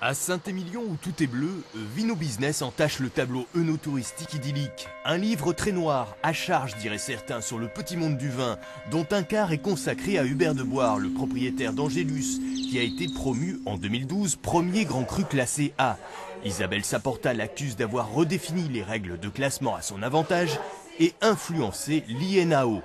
À Saint-Émilion où tout est bleu, Vino Business entache le tableau œnotouristique idyllique. Un livre très noir, à charge diraient certains, sur le petit monde du vin, dont un quart est consacré à Hubert de Boire, le propriétaire d'Angélus, qui a été promu en 2012 premier grand cru classé A. Isabelle Saporta l'accuse d'avoir redéfini les règles de classement à son avantage et influencé l'INAO.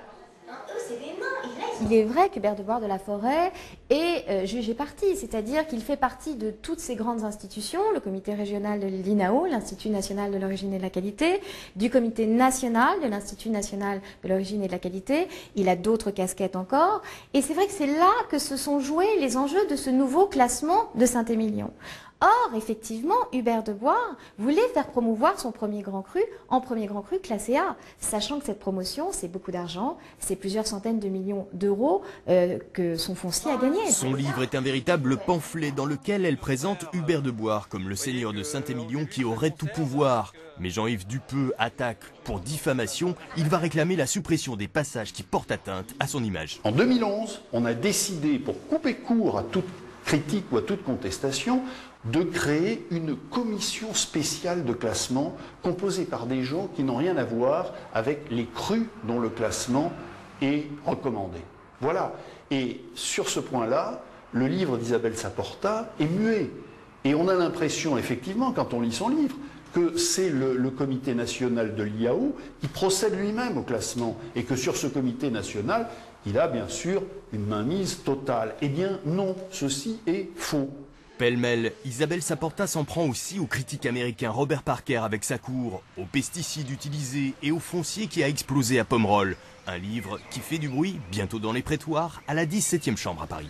Il est vrai qu'Hubert de Boire de la Forêt est jugé parti, c'est-à-dire qu'il fait partie de toutes ces grandes institutions, le comité régional de l'INAO, l'Institut national de l'origine et de la qualité, du comité national de l'Institut national de l'origine et de la qualité. Il a d'autres casquettes encore. Et c'est vrai que c'est là que se sont joués les enjeux de ce nouveau classement de Saint-Émilion. Or, effectivement, Hubert de Boire voulait faire promouvoir son premier grand cru en premier grand cru classé A, sachant que cette promotion, c'est beaucoup d'argent, c'est plusieurs centaines de millions d'euros que son foncier a gagné. Son livre est un véritable pamphlet dans lequel elle présente Hubert de Boire comme le seigneur de Saint-Émilion qui aurait tout pouvoir. Mais Jean-Yves Dupeux attaque pour diffamation. Il va réclamer la suppression des passages qui portent atteinte à son image. En 2011, on a décidé, pour couper court à toute critique ou à toute contestation, de créer une commission spéciale de classement composée par des gens qui n'ont rien à voir avec les crus dont le classement est recommandé. Voilà. Et sur ce point-là, le livre d'Isabelle Saporta est muet. Et on a l'impression, effectivement, quand on lit son livre, que c'est le comité national de l'IAO qui procède lui-même au classement et que sur ce comité national, il a bien sûr une mainmise totale. Eh bien non, ceci est faux. Pêle-mêle, Isabelle Saporta s'en prend aussi au critique américain Robert Parker avec sa cour, aux pesticides utilisés et au foncier qui a explosé à Pomerol. Un livre qui fait du bruit, bientôt dans les prétoires, à la 17e chambre à Paris.